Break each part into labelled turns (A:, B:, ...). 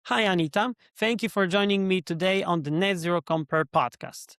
A: Hi, Anita. Thank you for joining me today on the Net Zero Compare podcast.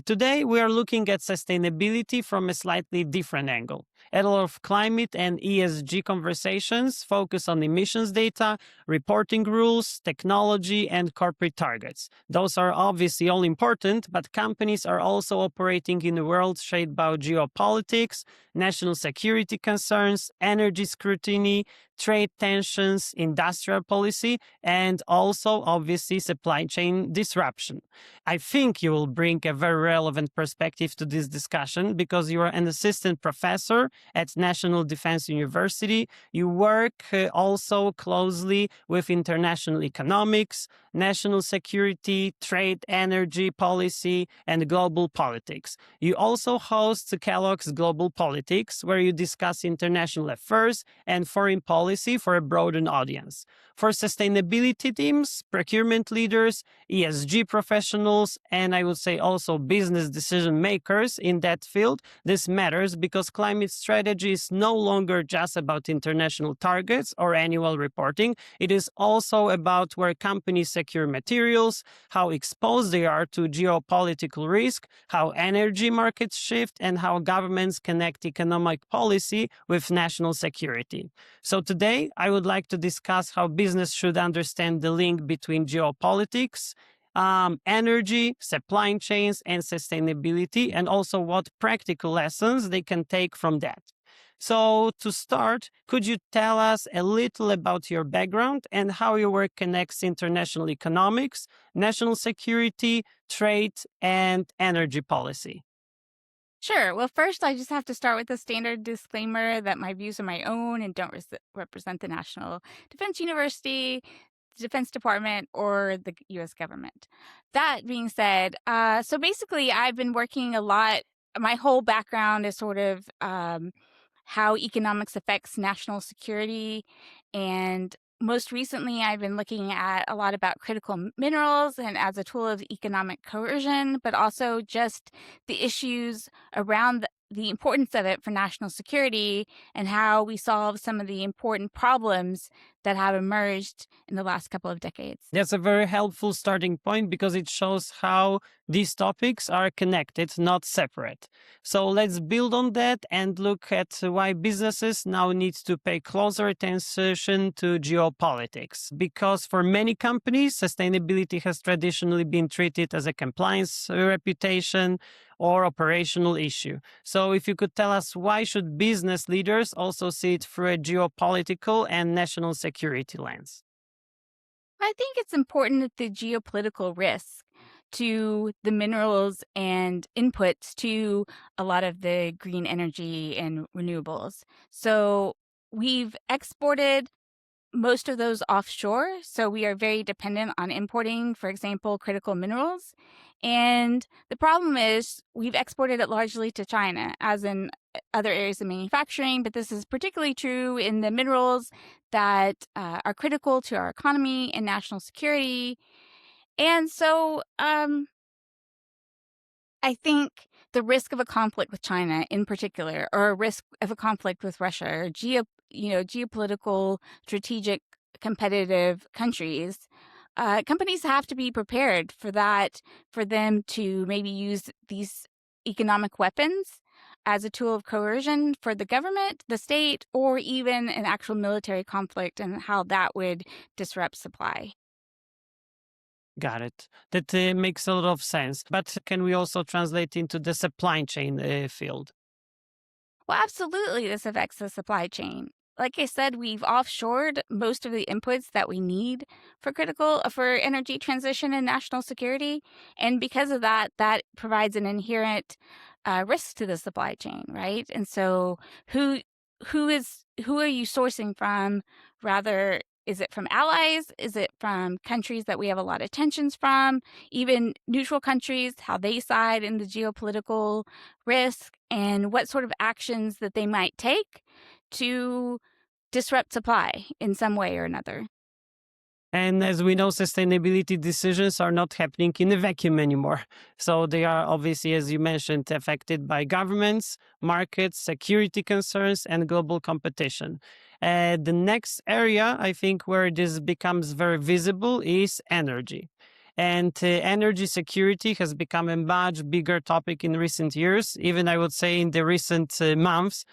A: Today, we are looking at sustainability from a slightly different angle. A lot of climate and ESG conversations focus on emissions data, reporting rules, technology, and corporate targets. Those are obviously all important, but companies are also operating in a world shaped by geopolitics, national security concerns, energy scrutiny, trade tensions, industrial policy, and also obviously supply chain disruption. I think you will bring a very relevant perspective to this discussion because you are an assistant professor at National Defense University. You work also closely with international economics, national security, trade, energy policy, and global politics. You also host Kellogg's Global Politics, where you discuss international affairs and foreign policy for a broadened audience. For sustainability teams, procurement leaders, ESG professionals, and I would say also business decision makers in that field, this matters because climate strategy is no longer just about international targets or annual reporting. It is also about where companies secure materials, how exposed they are to geopolitical risk, how energy markets shift, and how governments connect economic policy with national security. So today, I would like to discuss how business should understand the link between geopolitics, energy, supply chains, and sustainability, and also what practical lessons they can take from that. So, to start, could you tell us a little about your background and how your work connects international economics, national security, trade, and energy policy?
B: Sure. Well, first, I just have to start with a standard disclaimer that my views are my own and don't represent the National Defense University, the Defense Department, or the U.S. government. That being said, so basically, I've been working a lot. My whole background is sort of how economics affects national security. And most recently, I've been looking at a lot about critical minerals and as a tool of economic coercion, but also just the issues around the importance of it for national security and how we solve some of the important problems that have emerged in the last couple of decades.
A: That's a very helpful starting point because it shows how these topics are connected, not separate. So let's build on that and look at why businesses now need to pay closer attention to geopolitics. Because for many companies, sustainability has traditionally been treated as a compliance reputation or operational issue. So if you could tell us why should business leaders also see it through a geopolitical and national security lens?
B: I think it's important that the geopolitical risk to the minerals and inputs to a lot of the green energy and renewables. So we've exported most of those offshore. So we are very dependent on importing, for example, critical minerals. And the problem is we've exported it largely to China, as in other areas of manufacturing, but this is particularly true in the minerals that are critical to our economy and national security. And so I think the risk of a conflict with China in particular, or a risk of a conflict with Russia, or geopolitical, strategic, competitive countries, companies have to be prepared for that, for them to maybe use these economic weapons as a tool of coercion for the government, the state, or even an actual military conflict and how that would disrupt supply.
A: Got it. That makes a lot of sense. But can we also translate into the supply chain field?
B: Well, absolutely, this affects the supply chain. Like I said, we've offshored most of the inputs that we need for energy transition and national security, and because of that, that provides an inherent risk to the supply chain, right? And so, who who are you sourcing from? Rather, is it from allies? Is it from countries that we have a lot of tensions from? Even neutral countries, how they side in the geopolitical risk, and what sort of actions that they might take to disrupt supply in some way or another.
A: And as we know, sustainability decisions are not happening in a vacuum anymore. So they are obviously, as you mentioned, affected by governments, markets, security concerns, and global competition. The next area, I think, where this becomes very visible is energy. And energy security has become a much bigger topic in recent years, even I would say in the recent months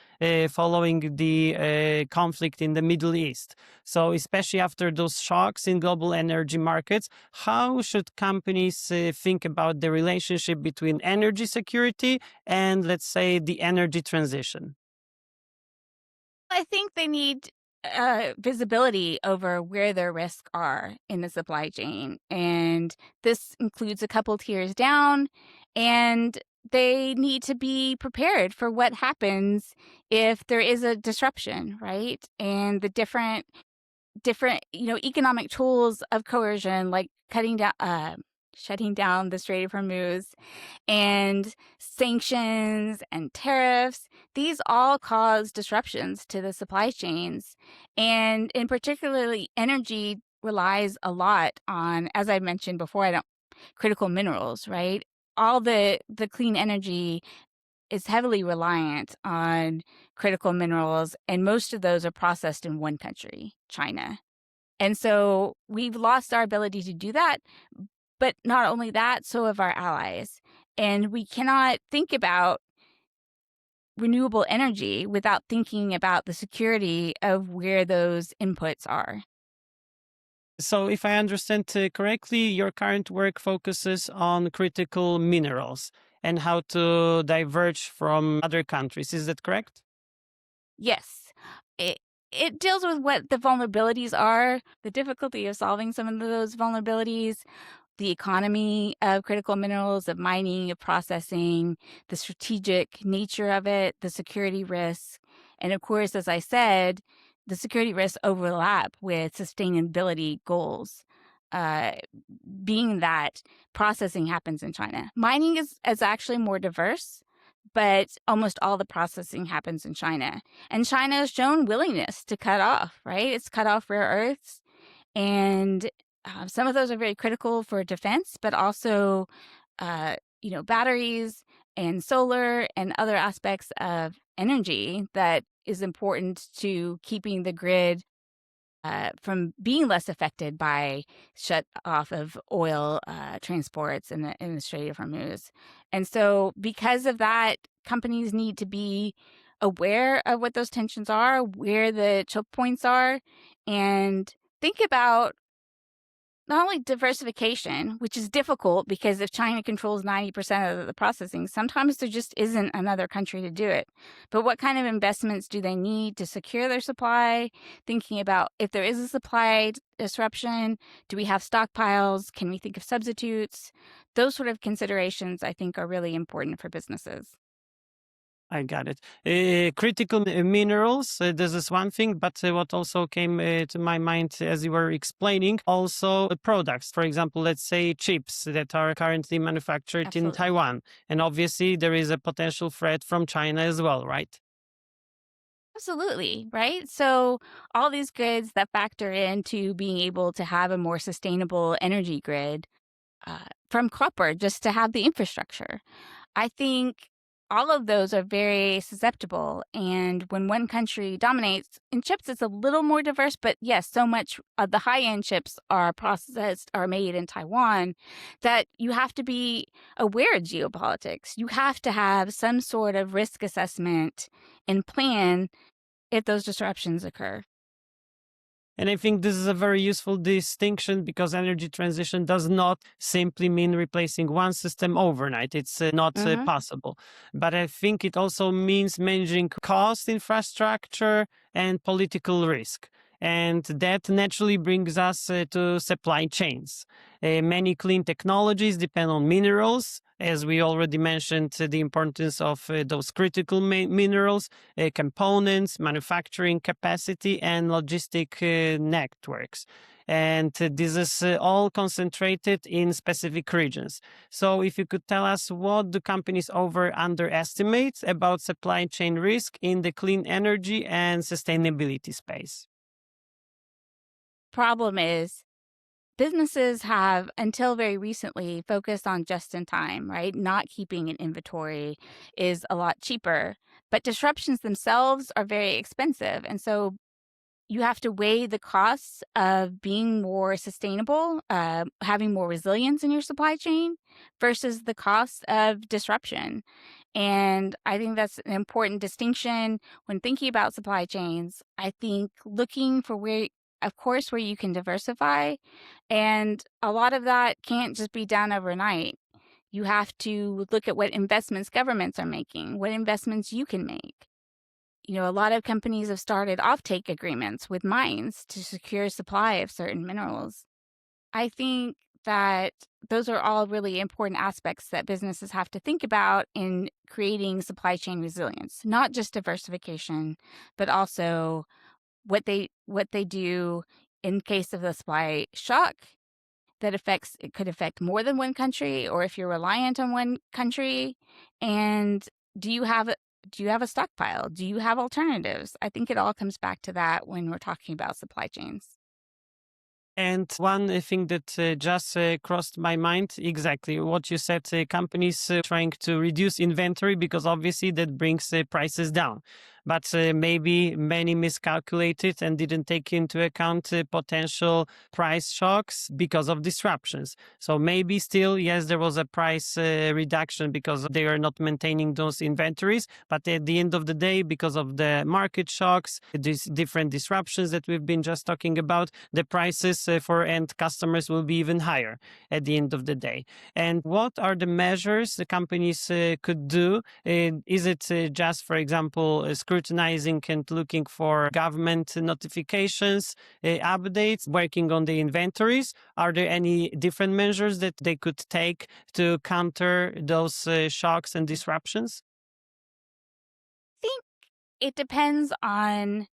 A: following the conflict in the Middle East. So, especially after those shocks in global energy markets, how should companies think about the relationship between energy security and, let's say, the energy transition?
B: I think they need visibility over where their risks are in the supply chain. And this includes a couple tiers down. And they need to be prepared for what happens if there is a disruption, right? And the different economic tools of coercion, like shutting down the Strait of Hormuz, and sanctions and tariffs, these all cause disruptions to the supply chains. And in particularly, energy relies a lot on, as I mentioned before, critical minerals, right? All the clean energy is heavily reliant on critical minerals, and most of those are processed in one country, China. And so we've lost our ability to do that. But not only that, so have our allies. And we cannot think about renewable energy without thinking about the security of where those inputs are.
A: So, if I understand correctly, your current work focuses on critical minerals and how to diverge from other countries. Is that correct?
B: Yes, it, it deals with what the vulnerabilities are, the difficulty of solving some of those vulnerabilities, the economy of critical minerals, of mining, of processing, the strategic nature of it, the security risks. And of course, as I said, the security risks overlap with sustainability goals, uh, being that processing happens in China. Mining is actually more diverse, but almost all the processing happens in China. And China has shown willingness to cut off, right? It's cut off rare earths, and some of those are very critical for defense, but also, batteries and solar and other aspects of energy that is important to keeping the grid from being less affected by shut off of oil transports in the Strait of Hormuz. And so, because of that, companies need to be aware of what those tensions are, where the choke points are, and think about not only diversification, which is difficult because if China controls 90% of the processing, sometimes there just isn't another country to do it. But what kind of investments do they need to secure their supply? Thinking about if there is a supply disruption, do we have stockpiles? Can we think of substitutes? Those sort of considerations, I think, are really important for businesses.
A: I got it. Critical minerals, this is one thing, but what also came to my mind as you were explaining, also products. For example, let's say chips that are currently manufactured in
B: Absolutely.
A: Taiwan. And obviously, there is a potential threat from China as well, right?
B: Absolutely, right? So, all these goods that factor into being able to have a more sustainable energy grid from copper, just to have the infrastructure. I think all of those are very susceptible. And when one country dominates in chips, it's a little more diverse. But yes, so much of the high end chips are made in Taiwan that you have to be aware of geopolitics. You have to have some sort of risk assessment and plan if those disruptions occur.
A: And I think this is a very useful distinction because energy transition does not simply mean replacing one system overnight. It's not
B: Hmm.
A: possible. But I think it also means managing cost, infrastructure, and political risk. And that naturally brings us to supply chains. Many clean technologies depend on minerals. As we already mentioned, the importance of those critical minerals, components, manufacturing capacity, and logistic networks. And this is all concentrated in specific regions. So, if you could tell us what do companies over underestimate about supply chain risk in the clean energy and sustainability space?
B: Problem is businesses have, until very recently, focused on just in time, right? Not keeping an inventory is a lot cheaper, but disruptions themselves are very expensive. And so you have to weigh the costs of being more sustainable, having more resilience in your supply chain versus the cost of disruption. And I think that's an important distinction when thinking about supply chains. I think looking for where, of course, where you can diversify. And a lot of that can't just be done overnight. You have to look at what investments governments are making, what investments you can make. A lot of companies have started offtake agreements with mines to secure supply of certain minerals. I think that those are all really important aspects that businesses have to think about in creating supply chain resilience, not just diversification, but also what they do in case of a supply shock it could affect more than one country, or if you're reliant on one country. And do you have a stockpile? Do you have alternatives? I think it all comes back to that when we're talking about supply chains.
A: And one thing that just crossed my mind, exactly what you said, companies trying to reduce inventory because obviously that brings prices down. But maybe many miscalculated and didn't take into account potential price shocks because of disruptions. So maybe still, yes, there was a price reduction because they are not maintaining those inventories. But at the end of the day, because of the market shocks, these different disruptions that we've been just talking about, the prices for end customers will be even higher at the end of the day. And what are the measures the companies could do? Is it just, for example, scrutinizing and looking for government notifications, updates, working on the inventories? Are there any different measures that they could take to counter those shocks and disruptions?
B: I think it depends on,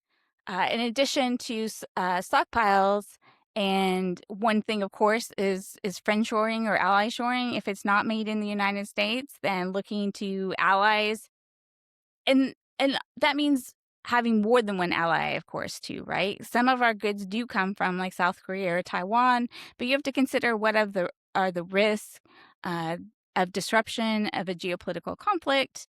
B: in addition to stockpiles, and one thing, of course, is friend shoring or ally shoring. If it's not made in the United States, then looking to allies, and that means having more than one ally, of course, too, right? Some of our goods do come from like South Korea or Taiwan, but you have to consider what are the risks uh, of disruption of a geopolitical conflict.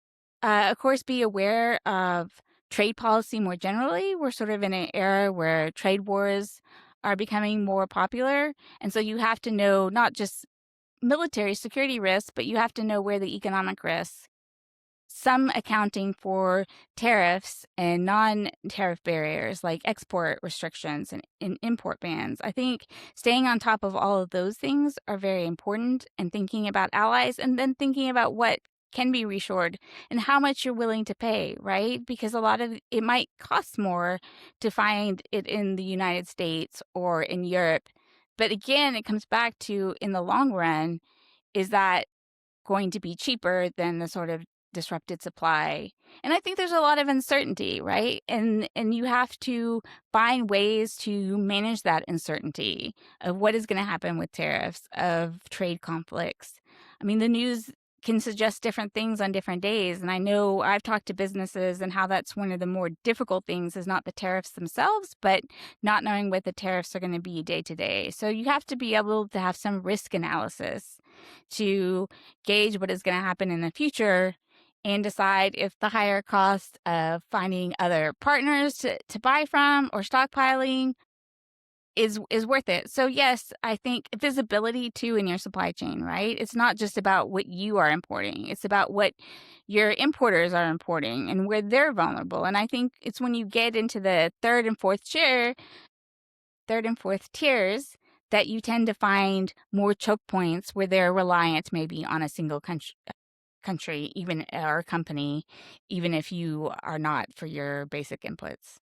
B: Of course, be aware of trade policy more generally. We're sort of in an era where trade wars are becoming more popular, and so you have to know not just military security risks, but you have to know where the economic risks, some accounting for tariffs and non-tariff barriers like export restrictions and import bans. I think staying on top of all of those things are very important, and thinking about allies, and then thinking about what can be reshored and how much you're willing to pay, right? Because a lot of it might cost more to find it in the United States or in Europe. But again, it comes back to, in the long run, is that going to be cheaper than the sort of disrupted supply? And I think there's a lot of uncertainty, right? And you have to find ways to manage that uncertainty of what is going to happen with tariffs, of trade conflicts. I mean, the news can suggest different things on different days, and I know I've talked to businesses, and how that's one of the more difficult things is not the tariffs themselves, but not knowing what the tariffs are going to be day to day. So you have to be able to have some risk analysis to gauge what is going to happen in the future and decide if the higher cost of finding other partners to buy from or stockpiling is worth it. So yes, I think visibility too in your supply chain, right? It's not just about what you are importing. It's about what your importers are importing and where they're vulnerable. And I think it's when you get into the third and fourth tiers, that you tend to find more choke points where they're reliant maybe on a single country, even, or company, even if you are not, for your basic inputs.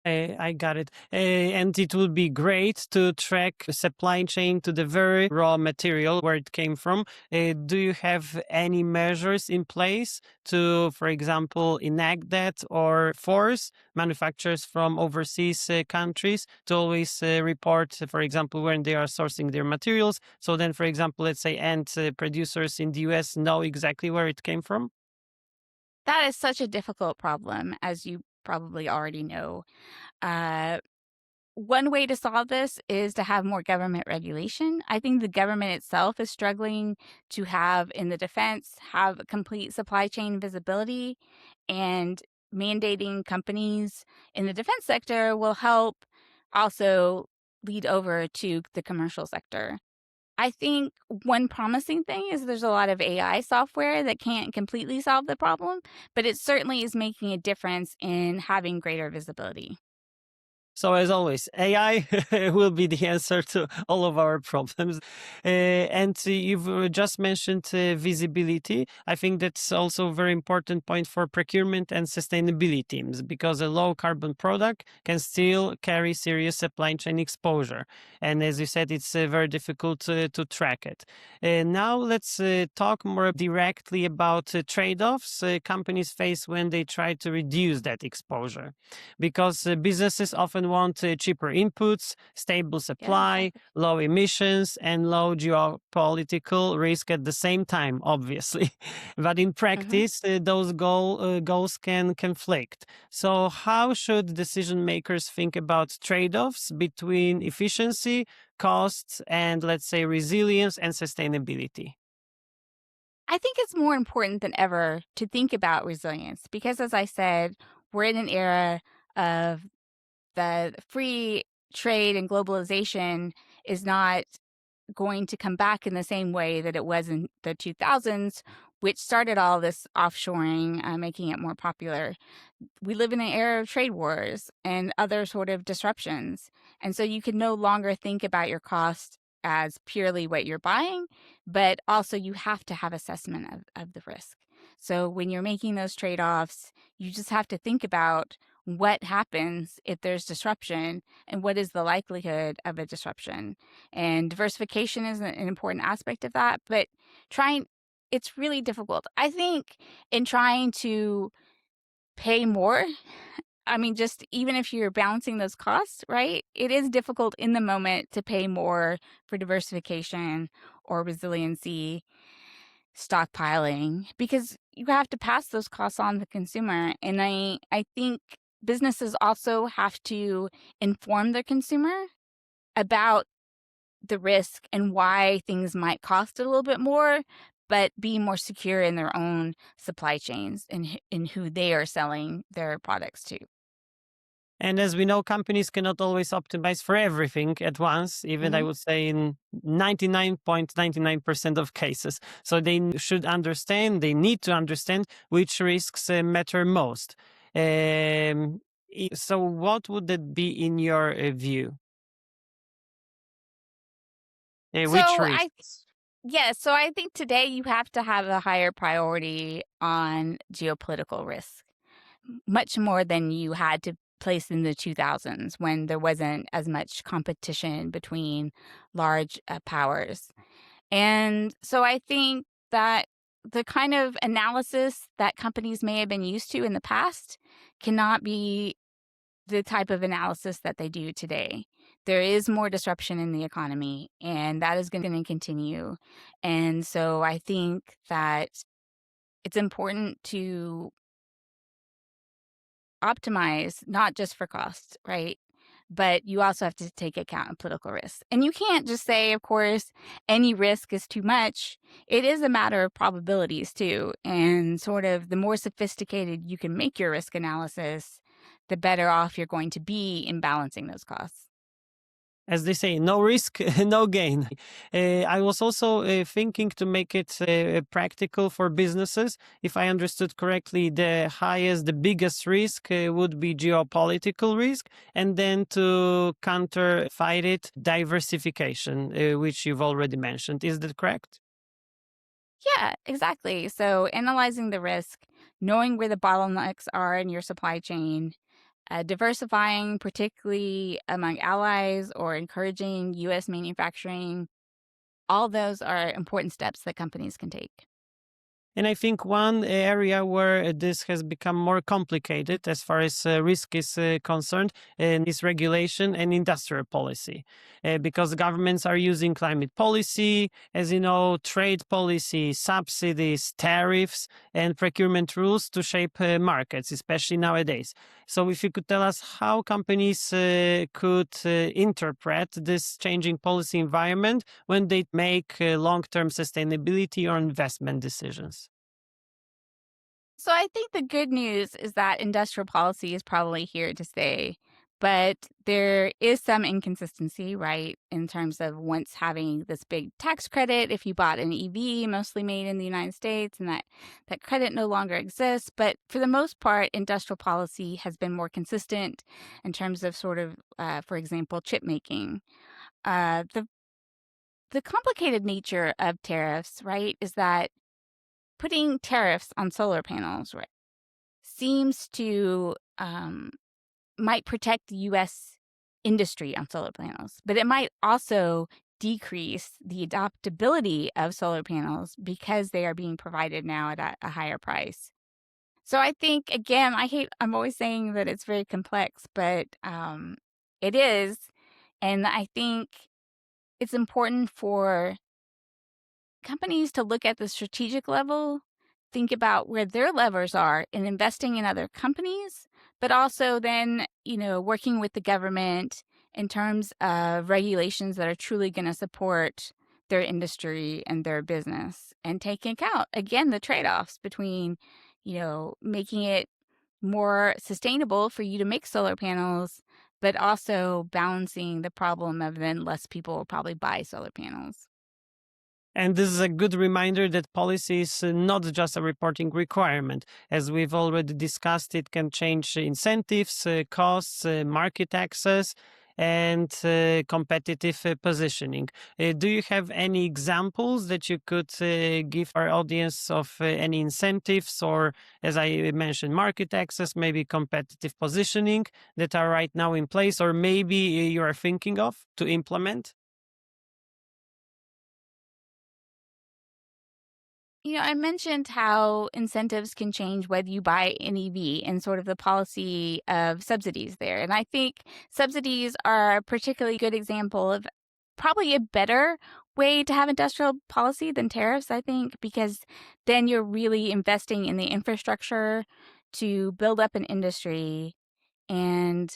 A: I got it. And it would be great to track the supply chain to the very raw material where it came from. Do you have any measures in place to, for example, enact that or force manufacturers from overseas countries to always report, for example, when they are sourcing their materials? So then, for example, let's say end producers in the US know exactly where it came from?
B: That is such a difficult problem, as you probably already know. Uh, one way to solve this is to have more government regulation. I think the government itself is struggling to have in the defense have complete supply chain visibility, and mandating companies in the defense sector will help also lead over to the commercial sector. I think one promising thing is there's a lot of AI software that can't completely solve the problem, but it certainly is making a difference in having greater visibility.
A: So as always, AI will be the answer to all of our problems. And you've just mentioned visibility. I think that's also a very important point for procurement and sustainability teams, because a low carbon product can still carry serious supply chain exposure. And as you said, it's very difficult to track it. Now let's talk more directly about trade-offs companies face when they try to reduce that exposure, because businesses often want cheaper inputs, stable
B: Yeah,
A: supply,
B: exactly.
A: low emissions, and low geopolitical risk at the same time, obviously. But in
B: hmm
A: practice, those goals can conflict. So, how should decision makers think about trade offs between efficiency, costs, and let's say resilience and sustainability?
B: I think it's more important than ever to think about resilience because, as I said, we're in an era of the free trade, and globalization is not going to come back in the same way that it was in the 2000s, which started all this offshoring, making it more popular. We live in an era of trade wars and other sort of disruptions. And so you can no longer think about your cost as purely what you're buying, but also you have to have assessment of the risk. So when you're making those trade offs, you just have to think about what happens if there's disruption and what is the likelihood of a disruption. And diversification is an important aspect of that, but trying, it's really difficult. I think in trying to pay more, I mean, just even if you're balancing those costs, right? It is difficult in the moment to pay more for diversification or resiliency, stockpiling, because you have to pass those costs on to the consumer. And I think businesses also have to inform their consumer about the risk and why things might cost a little bit more, but be more secure in their own supply chains and in who they are selling their products to.
A: And as we know, companies cannot always optimize for everything at once, even I
B: hmm
A: would say in 99.99% of cases. So they should understand, they need to understand which risks matter most. So, what would that be in your view?
B: So
A: Which
B: I,
A: risks?
B: yeah, so I think today you have to have a higher priority on geopolitical risk, much more than you had to place in the 2000s when there wasn't as much competition between large powers. And so I think that the kind of analysis that companies may have been used to in the past cannot be the type of analysis that they do today. There is more disruption in the economy, and that is going to continue. And so I think that it's important to optimize not just for cost, right? But you also have to take account of political risks. And you can't just say, of course, any risk is too much. It is a matter of probabilities too. And sort of the more sophisticated you can make your risk analysis, the better off you're going to be in balancing those costs.
A: As they say, no risk, no gain. I was also thinking to make it practical for businesses. If I understood correctly, the biggest risk would be geopolitical risk, and then to counter fight it, diversification, which you've already mentioned. Is that correct?
B: Yeah, exactly. So analyzing the risk, knowing where the bottlenecks are in your supply chain, diversifying, particularly among allies, or encouraging U.S. manufacturing. All those are important steps that companies can take.
A: And I think one area where this has become more complicated as far as risk is concerned is regulation and industrial policy. Because governments are using climate policy, as you know, trade policy, subsidies, tariffs, and procurement rules to shape markets, especially nowadays. So, if you could tell us how companies could interpret this changing policy environment when they make long term sustainability or investment decisions.
B: So I think the good news is that industrial policy is probably here to stay, but there is some inconsistency, right, in terms of once having this big tax credit if you bought an EV mostly made in the United States and that credit no longer exists. But for the most part, industrial policy has been more consistent in terms of sort of, for example, chip making. The complicated nature of tariffs, right, is that putting tariffs on solar panels, right, seems to might protect the U.S. industry on solar panels, but it might also decrease the adoptability of solar panels because they are being provided now at a higher price. So I think again, I'm always saying that it's very complex, but it is, and I think it's important for companies to look at the strategic level, think about where their levers are in investing in other companies, but also then, working with the government in terms of regulations that are truly going to support their industry and their business and taking account, again, the trade offs between, making it more sustainable for you to make solar panels, but also balancing the problem of then less people will probably buy solar panels.
A: And this is a good reminder that policy is not just a reporting requirement. As we've already discussed, it can change incentives, costs, market access, and competitive positioning. Do you have any examples that you could give our audience of any incentives or, as I mentioned, market access, maybe competitive positioning that are right now in place, or maybe you are thinking of to implement?
B: I mentioned how incentives can change whether you buy an EV and sort of the policy of subsidies there. And I think subsidies are a particularly good example of probably a better way to have industrial policy than tariffs, I think, because then you're really investing in the infrastructure to build up an industry and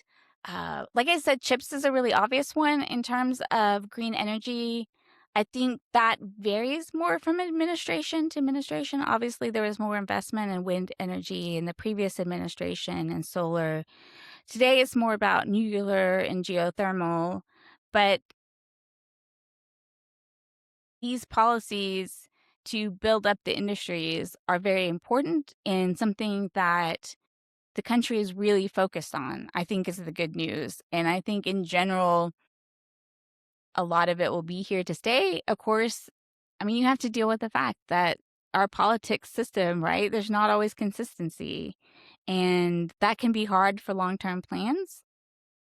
B: like I said, chips is a really obvious one in terms of green energy. I think that varies more from administration to administration. Obviously, there was more investment in wind energy in the previous administration and solar. Today, it's more about nuclear and geothermal. But these policies to build up the industries are very important and something that the country is really focused on, I think is the good news. And I think in general, a lot of it will be here to stay. Of course, I mean, you have to deal with the fact that our politics system, right? There's not always consistency. And that can be hard for long term plans.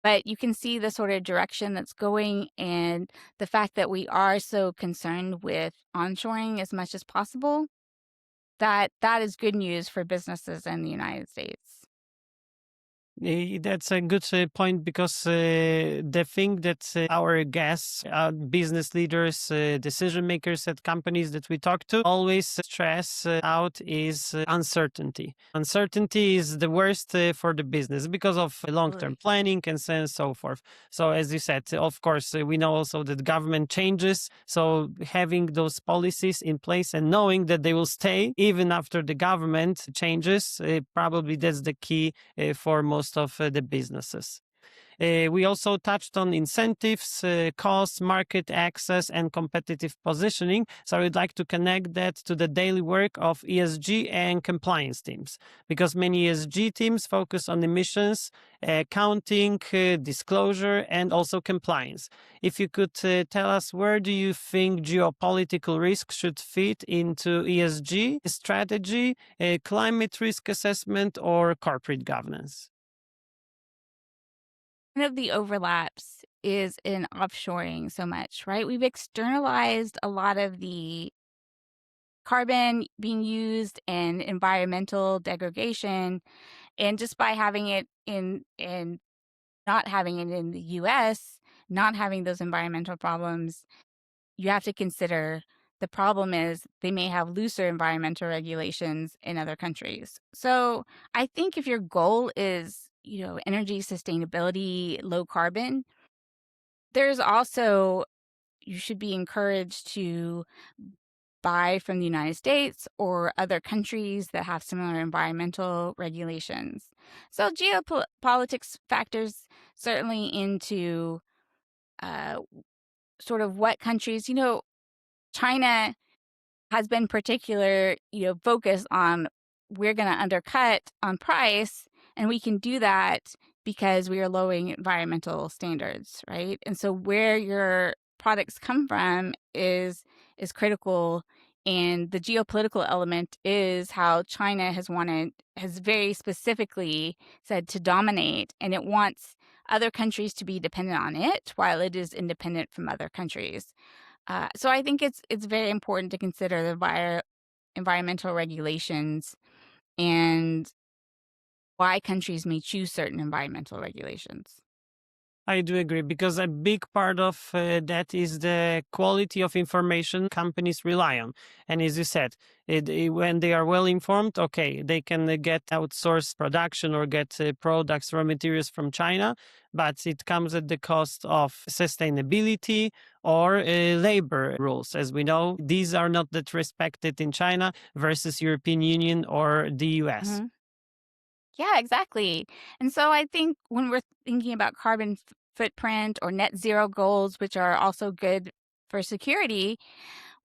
B: But you can see the sort of direction that's going and the fact that we are so concerned with onshoring as much as possible, that is good news for businesses in the United States.
A: That's a good point because the thing that our guests, business leaders, decision makers at companies that we talk to always stress out is uncertainty. Uncertainty is the worst for the business because of long term
B: Absolutely.
A: planning and so on and so forth. So, as you said, of course, we know also that government changes. So, having those policies in place and knowing that they will stay even after the government changes, probably that's the key for most of the businesses. We also touched on incentives, costs, market access, and competitive positioning. So I would like to connect that to the daily work of ESG and compliance teams, because many ESG teams focus on emissions, accounting, disclosure, and also compliance. If you could tell us, where do you think geopolitical risk should fit into ESG strategy, climate risk assessment, or corporate governance?
B: One of the overlaps is in offshoring so much, right? We've externalized a lot of the carbon being used and environmental degradation. And just by having it in not having it in the US, not having those environmental problems, you have to consider the problem is they may have looser environmental regulations in other countries. So I think if your goal is, energy sustainability, low carbon, there's also, you should be encouraged to buy from the United States or other countries that have similar environmental regulations. So geopolitics factors certainly into uh, sort of what countries, China has been particular, focused on we're going to undercut on price, and we can do that because we are lowering environmental standards, right? And so where your products come from is critical, and the geopolitical element is how China has very specifically said to dominate, and it wants other countries to be dependent on it while it is independent from other countries. So I think it's very important to consider the environmental regulations and why countries may choose certain environmental regulations.
A: I do agree because a big part of that is the quality of information companies rely on. And as you said, when they are well informed, okay, they can get outsourced production or get products, raw materials from China, but it comes at the cost of sustainability or labor rules. As we know, these are not that respected in China versus European Union or the US.
B: Mhm. Yeah, exactly. And so I think when we're thinking about carbon footprint or net zero goals, which are also good for security,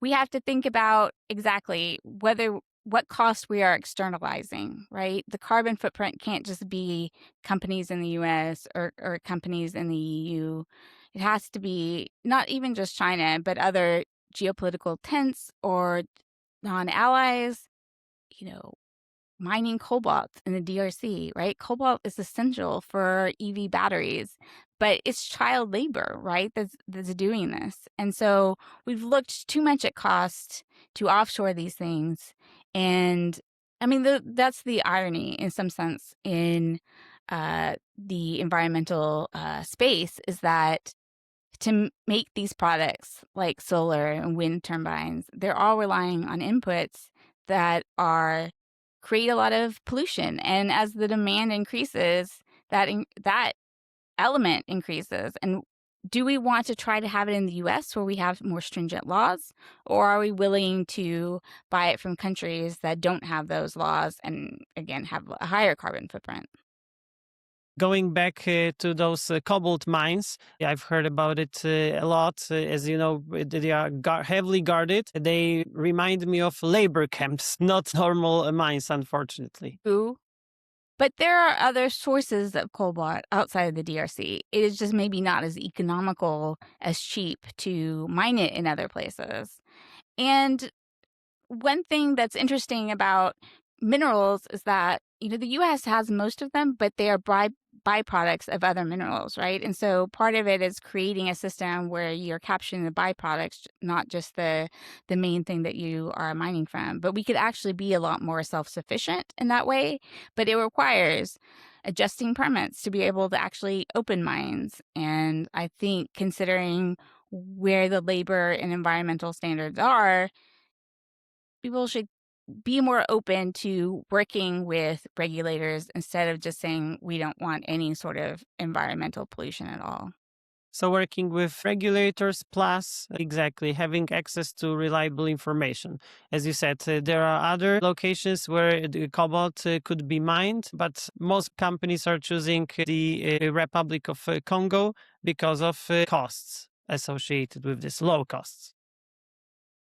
B: we have to think about exactly what cost we are externalizing, right? The carbon footprint can't just be companies in the US or companies in the EU. It has to be not even just China, but other geopolitical tents or non allies, you know, mining cobalt in the DRC, right? Cobalt is essential for EV batteries, but it's child labor, right? That's doing this. And so we've looked too much at cost to offshore these things. And I mean, that's the irony in some sense in the environmental space is that make these products like solar and wind turbines, they're all relying on inputs that are create a lot of pollution. And as the demand increases, that element increases. And do we want to try to have it in the US where we have more stringent laws? Or are we willing to buy it from countries that don't have those laws and, again, have a higher carbon footprint?
A: Going back to those cobalt mines, I've heard about it a lot. As you know, they are heavily guarded. They remind me of labor camps, not normal mines, unfortunately.
B: Ooh. But there are other sources of cobalt outside of the DRC. It is just maybe not as economical as cheap to mine it in other places. And one thing that's interesting about minerals is that, the US has most of them, but they are byproducts of other minerals, right? And so part of it is creating a system where you're capturing the byproducts, not just the main thing that you are mining from. But we could actually be a lot more self-sufficient in that way, but it requires adjusting permits to be able to actually open mines. And I think considering where the labor and environmental standards are, people should be more open to working with regulators instead of just saying we don't want any sort of environmental pollution at all.
A: So, working with regulators plus exactly having access to reliable information. As you said, there are other locations where the cobalt could be mined, but most companies are choosing the Republic of Congo because of costs associated with this, low costs.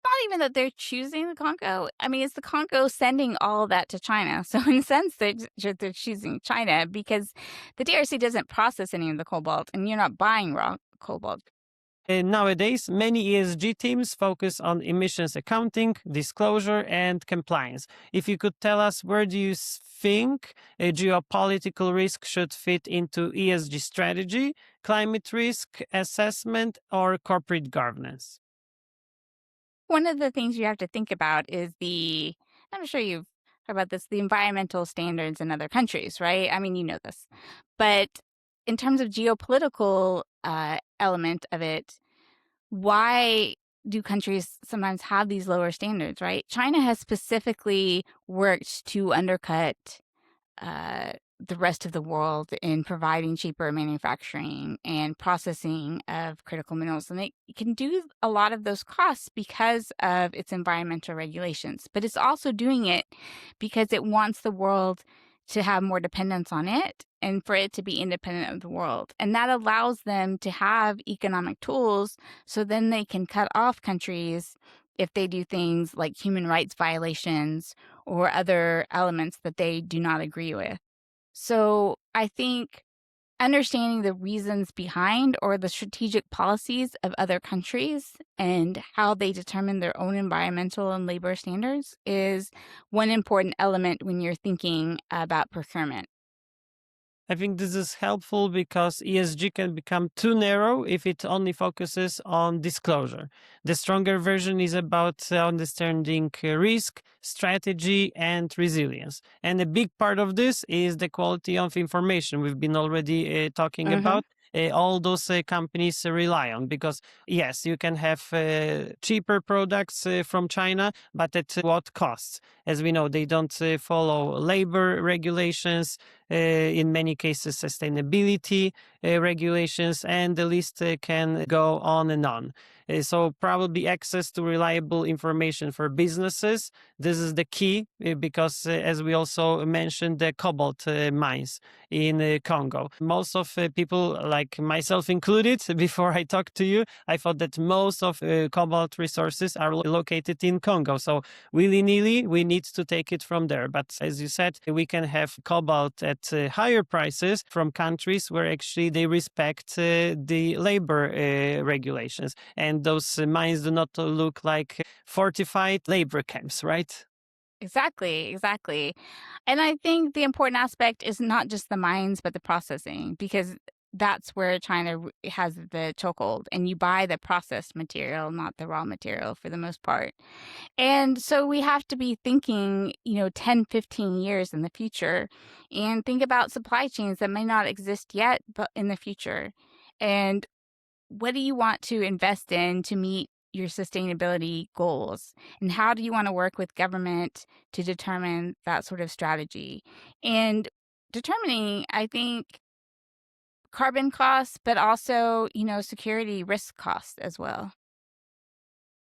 B: Not even that they're choosing the Congo. I mean, it's the Congo sending all of that to China. So in a sense, they're choosing China because the DRC doesn't process any of the cobalt, and you're not buying raw cobalt.
A: Nowadays, many ESG teams focus on emissions accounting, disclosure, and compliance. If you could tell us, where do you think a geopolitical risk should fit into ESG strategy, climate risk assessment, or corporate governance?
B: One of the things you have to think about is I'm sure you've heard about this, the environmental standards in other countries, right? I mean, you know this. But in terms of geopolitical element of it, why do countries sometimes have these lower standards, right? China has specifically worked to undercut uh, the rest of the world in providing cheaper manufacturing and processing of critical minerals. And it can do a lot of those costs because of its environmental regulations. But it's also doing it because it wants the world to have more dependence on it and for it to be independent of the world. And that allows them to have economic tools so then they can cut off countries if they do things like human rights violations or other elements that they do not agree with. So I think understanding the reasons behind or the strategic policies of other countries and how they determine their own environmental and labor standards is one important element when you're thinking about procurement.
A: I think this is helpful because ESG can become too narrow if it only focuses on disclosure. The stronger version is about understanding risk, strategy, and resilience. And a big part of this is the quality of information we've been already talking
B: Hmm.
A: about. All those companies rely on because yes, you can have cheaper products from China, but at what cost? As we know, they don't follow labor regulations, in many cases sustainability regulations, and the list can go on and on. So probably access to reliable information for businesses. This is the key because as we also mentioned, the cobalt mines in Congo. Most of people, like myself included, before I talked to you, I thought that most of cobalt resources are located in Congo. So willy-nilly, we need to take it from there. But as you said, we can have cobalt at higher prices from countries where actually they respect the labor regulations. And those mines do not look like fortified labor camps, right?
B: Exactly, exactly. And I think the important aspect is not just the mines, but the processing, because that's where China has the chokehold, and you buy the processed material, not the raw material for the most part. And so we have to be thinking, 10, 15 years in the future and think about supply chains that may not exist yet, but in the future. And what do you want to invest in to meet your sustainability goals? And how do you want to work with government to determine that sort of strategy? And determining, I think, carbon costs, but also, security risk costs as well.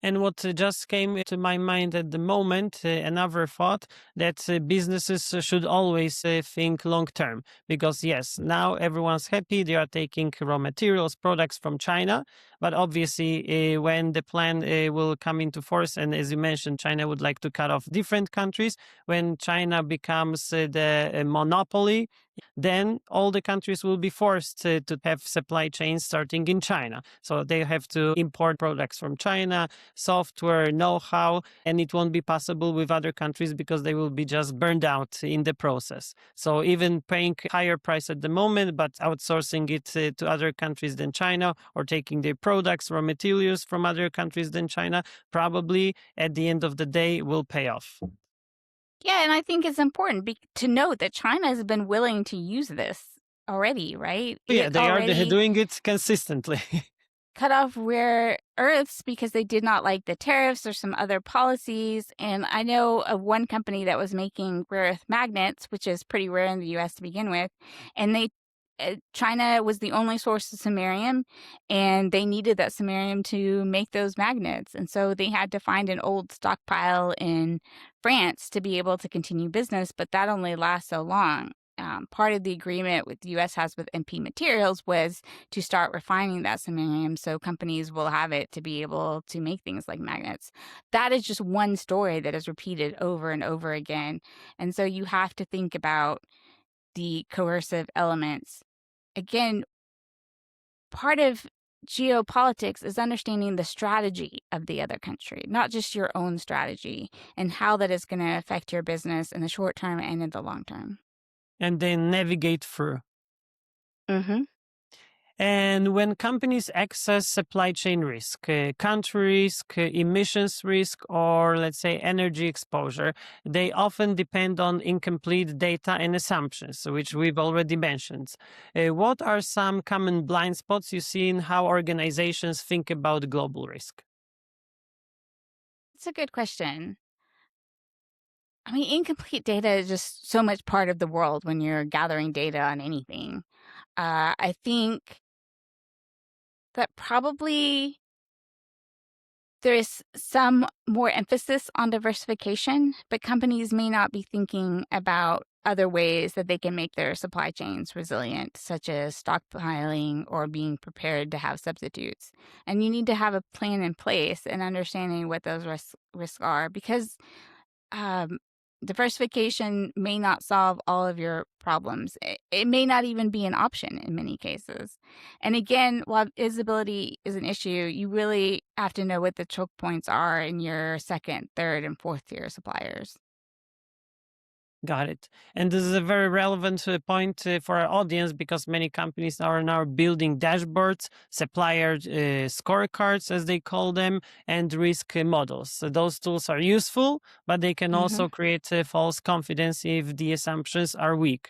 A: And what just came to my mind at the moment, another thought that businesses should always think long term. Because, yes, now everyone's happy. They are taking raw materials, products from China. But obviously, when the plan will come into force, and as you mentioned, China would like to cut off different countries, when China becomes the monopoly, then all the countries will be forced to have supply chains starting in China. So they have to import products from China, software, know-how, and it won't be possible with other countries because they will be just burned out in the process. So even paying higher price at the moment, but outsourcing it to other countries than China or taking their products, raw materials from other countries than China, probably at the end of the day will pay off.
B: Yeah, and I think it's important to note that China has been willing to use this already, right?
A: Yeah,
B: It
A: they are
B: already
A: doing it consistently.
B: cut off rare earths because they did not like the tariffs or some other policies. And I know of one company that was making rare earth magnets, which is pretty rare in the US to begin with. And China was the only source of samarium, and they needed that samarium to make those magnets. And so they had to find an old stockpile in France to be able to continue business, but that only lasts so long. Part of the agreement with the U.S. has with MP Materials was to start refining that samarium so companies will have it to be able to make things like magnets. That is just one story that is repeated over and over again. And so you have to think about the coercive elements. Again, part of geopolitics is understanding the strategy of the other country, not just your own strategy, and how that is going to affect your business in the short term and in the long term.
A: And then navigate through.
B: Mm-hmm.
A: And when companies access supply chain risk, country risk, emissions risk, or let's say energy exposure, they often depend on incomplete data and assumptions, which we've already mentioned. What are some common blind spots you see in how organizations think about global risk?
B: It's a good question. I mean, incomplete data is just so much part of the world when you're gathering data on anything. I think that probably there is some more emphasis on diversification, but companies may not be thinking about other ways that they can make their supply chains resilient, such as stockpiling or being prepared to have substitutes. And you need to have a plan in place and understanding what those risks are, because um, diversification may not solve all of your problems. It may not even be an option in many cases. And again, while visibility is an issue, you really have to know what the choke points are in your second, third, and fourth tier suppliers.
A: Got it. And this is a very relevant point for our audience because many companies are now building dashboards, supplier scorecards, as they call them, and risk models. So those tools are useful, but they can
B: Hmm.
A: also create false confidence if the assumptions are weak.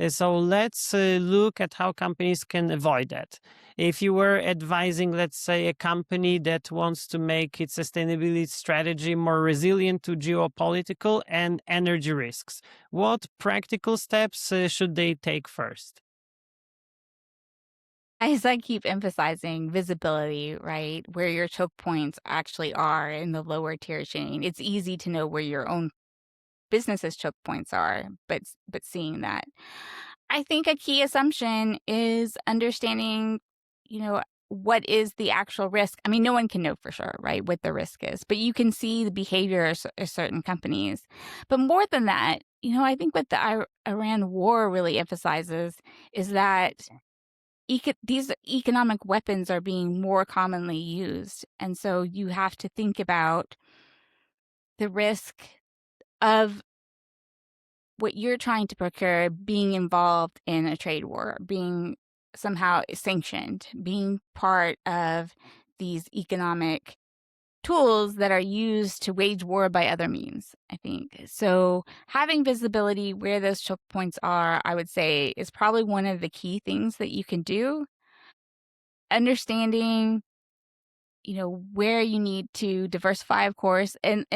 A: So let's look at how companies can avoid that. If you were advising, let's say, a company that wants to make its sustainability strategy more resilient to geopolitical and energy risks, what practical steps should they take first?
B: As I keep emphasizing visibility, right? Where your choke points actually are in the lower tier chain. It's easy to know where your own business's choke points are, but seeing that. I think a key assumption is understanding, you know, what is the actual risk. I mean, no one can know for sure, right, what the risk is, but you can see the behavior of certain companies. But more than that, I think what the Iran war really emphasizes is that these economic weapons are being more commonly used. And so you have to think about the risk of what you're trying to procure being involved in a trade war, being somehow sanctioned, being part of these economic tools that are used to wage war by other means, I think. So having visibility where those choke points are, I would say, is probably one of the key things that you can do. Understanding where you need to diversify, of course, and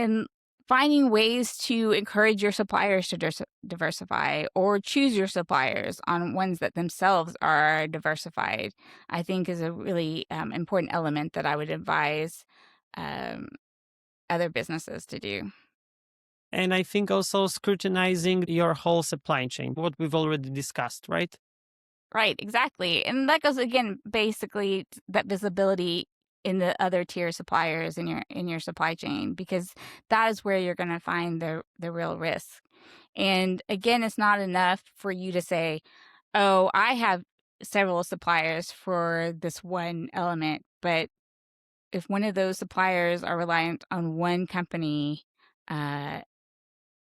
B: finding ways to encourage your suppliers to diversify or choose your suppliers on ones that themselves are diversified, I think is a really important element that I would advise um, other businesses to do.
A: And I think also scrutinizing your whole supply chain, what we've already discussed, right?
B: Right, exactly. And that goes again, basically that visibility in the other tier suppliers in your supply chain, because that is where you're going to find the real risk. And again, it's not enough for you to say, "Oh, I have several suppliers for this one element," but if one of those suppliers are reliant on one company, uh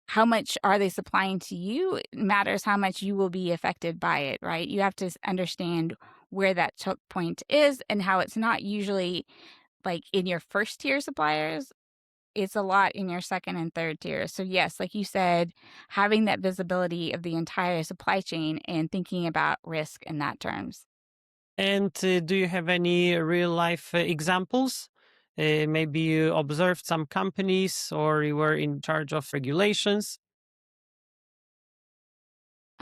B: how much are they supplying to you? It matters how much you will be affected by it, right? You have to understand where that choke point is and how it's not usually like in your first tier suppliers. It's a lot in your second and third tier. So, yes, like you said, having that visibility of the entire supply chain and thinking about risk in that terms.
A: And do you have any real life examples? Maybe you observed some companies or you were in charge of regulations.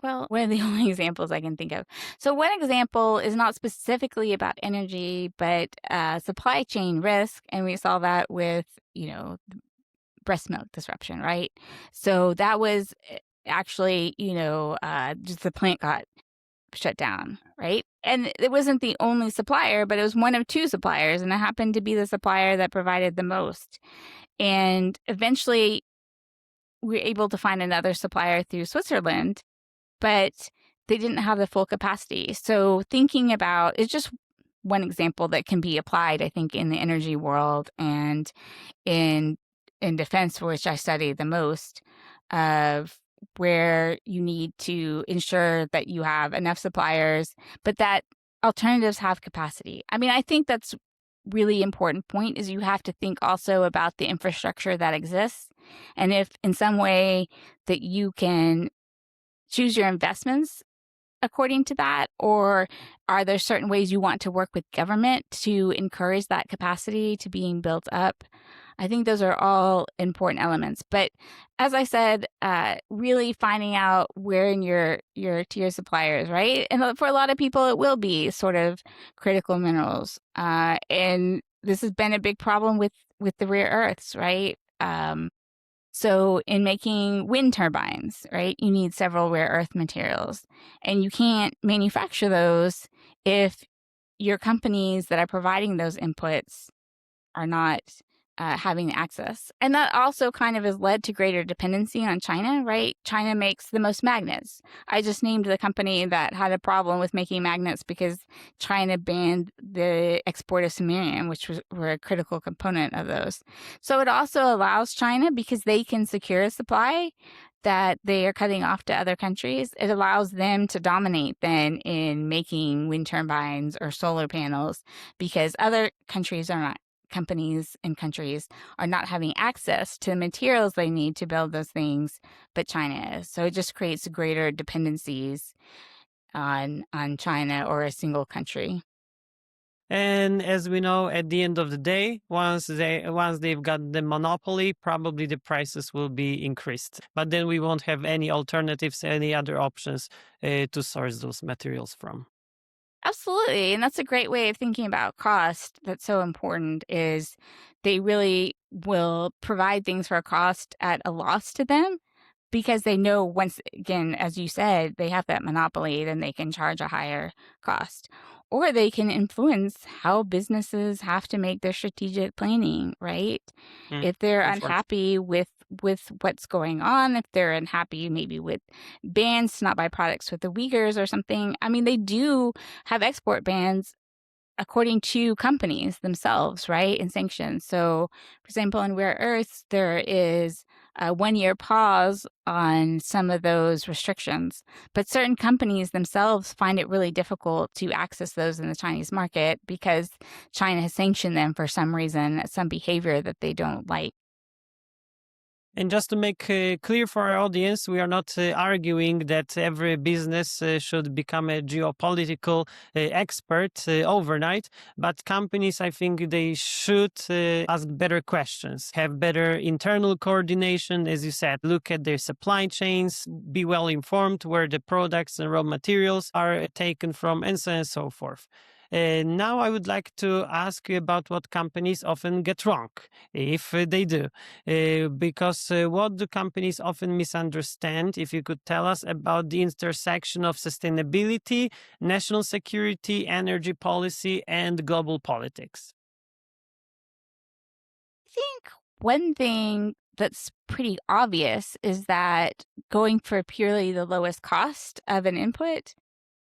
B: Well, one of the only examples I can think of. So, one example is not specifically about energy, but supply chain risk. And we saw that with, breast milk disruption, right? So, that was actually, just the plant got shut down, right? And it wasn't the only supplier, but it was one of two suppliers. And it happened to be the supplier that provided the most. And eventually, we were able to find another supplier through Switzerland, but they didn't have the full capacity. So thinking about it's just one example that can be applied, I think, in the energy world and in defense, which I study the most, of where you need to ensure that you have enough suppliers, but that alternatives have capacity. I mean, I think that's really important point is you have to think also about the infrastructure that exists. And if in some way that you can choose your investments according to that, or are there certain ways you want to work with government to encourage that capacity to being built up? I think those are all important elements. But as I said, really finding out where in your tier suppliers, right? And for a lot of people, it will be sort of critical minerals. And this has been a big problem with the rare earths, right? So in making wind turbines, right, you need several rare earth materials, and you can't manufacture those if your companies that are providing those inputs are not having access. And that also kind of has led to greater dependency on China, right? China makes the most magnets. I just named the company that had a problem with making magnets because China banned the export of samarium, which were a critical component of those. So it also allows China, because they can secure a supply that they are cutting off to other countries, it allows them to dominate then in making wind turbines or solar panels because other countries are not companies and countries are not having access to the materials they need to build those things, but China is. So it just creates greater dependencies on China or a single country.
A: And as we know, at the end of the day, once they've got the monopoly, probably the prices will be increased. But then we won't have any alternatives, any other options to source those materials from.
B: Absolutely. And that's a great way of thinking about cost that's so important is they really will provide things for a cost at a loss to them because they know once again, as you said, they have that monopoly, then they can charge a higher cost. Or they can influence how businesses have to make their strategic planning, right?
A: Mm,
B: If they're
A: unfortunately.
B: unhappy with what's going on, if they're unhappy maybe with bans to not buy products with the Uyghurs or something. I mean, they do have export bans according to companies themselves, right? And sanctions. So, for example, in rare earths, there is a 1 year pause on some of those restrictions. But certain companies themselves find it really difficult to access those in the Chinese market because China has sanctioned them for some reason, some behavior that they don't like.
A: And just to make clear for our audience, we are not arguing that every business should become a geopolitical expert overnight, but companies, I think they should ask better questions, have better internal coordination, as you said, look at their supply chains, be well informed where the products and raw materials are taken from, and so on and so forth. Now I would like to ask you about what companies often get wrong, if they do. Because what do companies often misunderstand? If you could tell us about the intersection of sustainability, national security, energy policy, and global politics.
B: I think one thing that's pretty obvious is that going for purely the lowest cost of an input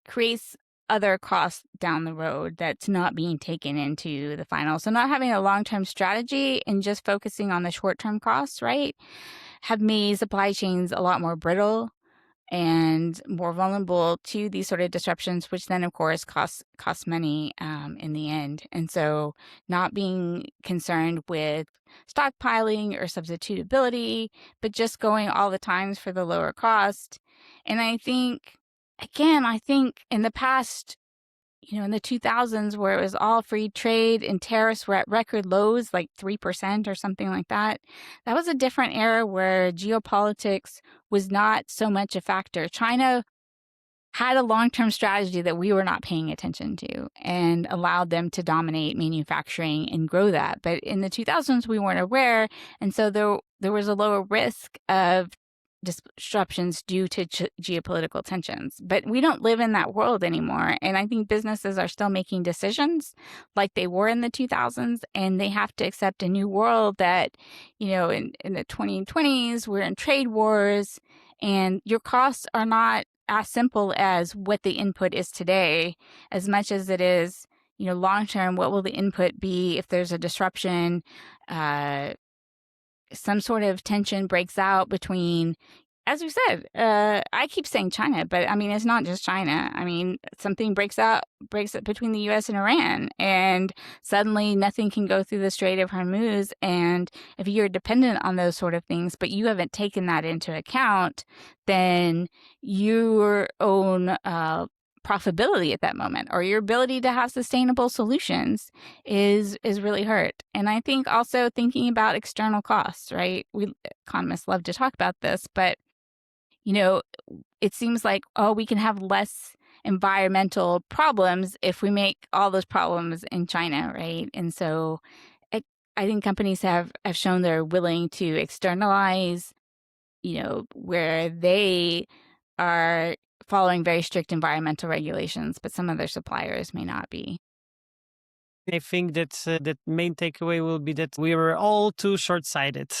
B: creates other costs down the road that's not being taken into the final. So not having a long-term strategy and just focusing on the short-term costs, right, have made supply chains a lot more brittle and more vulnerable to these sort of disruptions, which then, of course, cost money in the end. And so, not being concerned with stockpiling or substitutability, but just going all the times for the lower cost. And I think, again, in the past, in the 2000s where it was all free trade and tariffs were at record lows, like 3% or something like that, that was a different era where geopolitics was not so much a factor. China had a long-term strategy that we were not paying attention to and allowed them to dominate manufacturing and grow that. But in the 2000s, we weren't aware. And so there was a lower risk of disruptions due to geopolitical tensions. But we don't live in that world anymore. And I think businesses are still making decisions like they were in the 2000s, and they have to accept a new world that, in the 2020s, we're in trade wars, and your costs are not as simple as what the input is today, as much as it is, long term, what will the input be if there's a disruption, some sort of tension breaks out between as you said, I keep saying China, but I mean, it's not just China. I mean, something breaks up between the U.S. and Iran, and suddenly nothing can go through the Strait of Hormuz. And if you're dependent on those sort of things, but you haven't taken that into account, then your own profitability at that moment, or your ability to have sustainable solutions, is really hurt. And I think also thinking about external costs, right? We economists love to talk about this, but you know, it seems like, oh, we can have less environmental problems if we make all those problems in China, right? And so I, I think companies have shown they're willing to externalize, where they are following very strict environmental regulations, but some of their suppliers may not be.
A: I think that that main takeaway will be that we were all too short-sighted.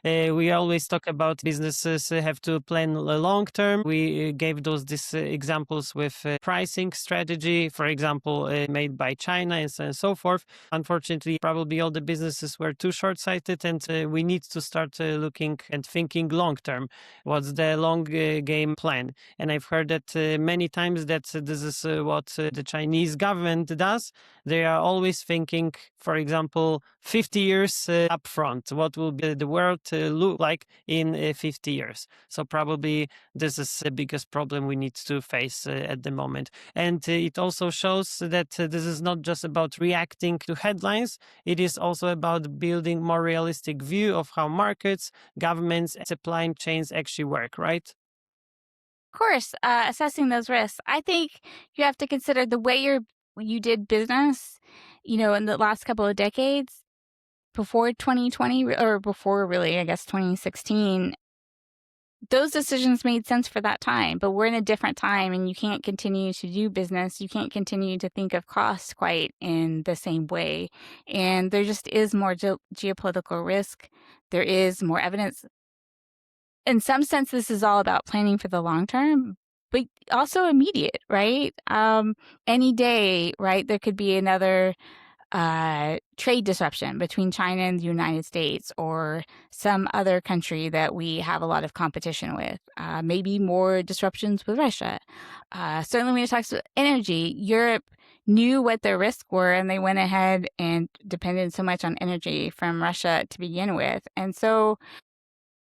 A: We always talk about businesses have to plan long term. We gave these examples with pricing strategy, for example, made by China and so forth. Unfortunately, probably all the businesses were too short-sighted, and we need to start looking and thinking long term. What's the long game plan? And I've heard that many times that this is what the Chinese government does. They are always thinking, for example, 50 years up front. What will the world look like in 50 years? So probably this is the biggest problem we need to face at the moment. And it also shows that this is not just about reacting to headlines. It is also about building more realistic view of how markets, governments, and supply chains actually work, right?
B: Of course, assessing those risks, I think you have to consider the way you did business, in the last couple of decades before 2020, or before really, I guess 2016. Those decisions made sense for that time, but we're in a different time, and you can't continue to do business. You can't continue to think of costs quite in the same way. And there just is more geopolitical risk. There is more evidence. In some sense, this is all about planning for the long term, but also immediate, right? Any day, right? There could be another trade disruption between China and the United States, or some other country that we have a lot of competition with. Maybe more disruptions with Russia. Certainly when it talks about energy, Europe knew what their risks were, and they went ahead and depended so much on energy from Russia to begin with. And so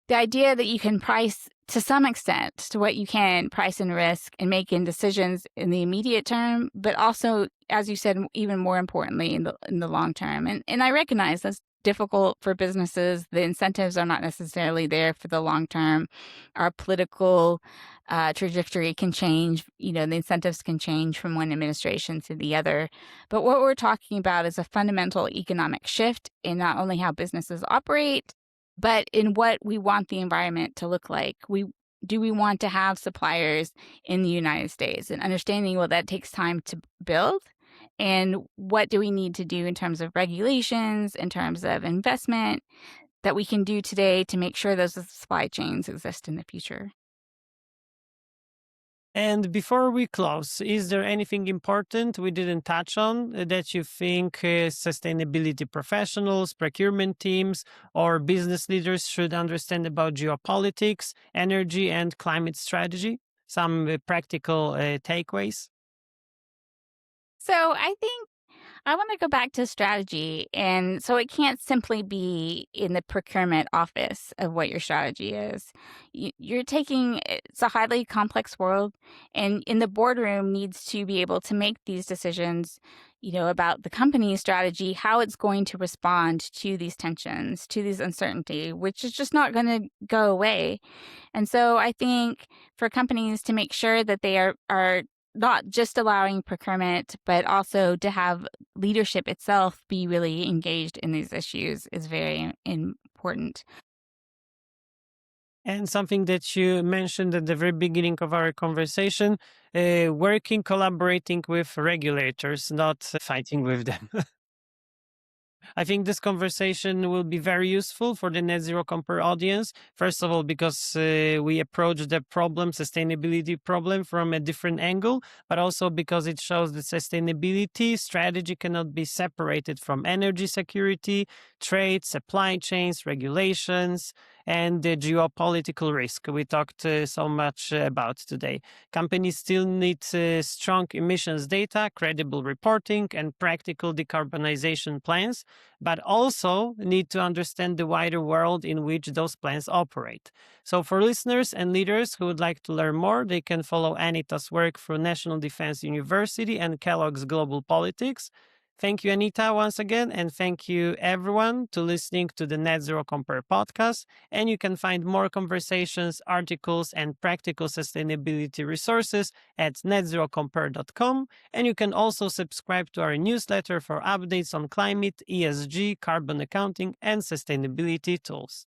B: the idea that you can price to some extent to what you can price in risk and make in decisions in the immediate term, but also, as you said, even more importantly in the long term. And I recognize that's difficult for businesses. The incentives are not necessarily there for the long term. Our political trajectory can change. The incentives can change from one administration to the other. But what we're talking about is a fundamental economic shift in not only how businesses operate, but in what we want the environment to look like. Do we want to have suppliers in the United States? And understanding, well, that takes time to build. And what do we need to do in terms of regulations, in terms of investment, that we can do today to make sure those supply chains exist in the future?
A: And before we close, is there anything important we didn't touch on that you think sustainability professionals, procurement teams, or business leaders should understand about geopolitics, energy, and climate strategy? Some practical takeaways?
B: So I think I want to go back to strategy. And so it can't simply be in the procurement office of what your strategy is. It's a highly complex world, and in the boardroom needs to be able to make these decisions, about the company's strategy, how it's going to respond to these tensions, to these uncertainty, which is just not going to go away. And so I think for companies to make sure that they are not just allowing procurement, but also to have leadership itself be really engaged in these issues is very important.
A: And something that you mentioned at the very beginning of our conversation, working, collaborating with regulators, not fighting with them. I think this conversation will be very useful for the Net Zero Compare audience. First of all, because we approach the sustainability problem from a different angle, but also because it shows that sustainability strategy cannot be separated from energy security, trade, supply chains, regulations, and the geopolitical risk we talked so much about today. Companies still need strong emissions data, credible reporting, and practical decarbonization plans, but also need to understand the wider world in which those plans operate. So, for listeners and leaders who would like to learn more, they can follow Anita's work through National Defense University and Kellogg's Global Politics. Thank you, Anita, once again, and thank you, everyone, to listening to the Net Zero Compare podcast. And you can find more conversations, articles, and practical sustainability resources at netzerocompare.com. And you can also subscribe to our newsletter for updates on climate, ESG, carbon accounting, and sustainability tools.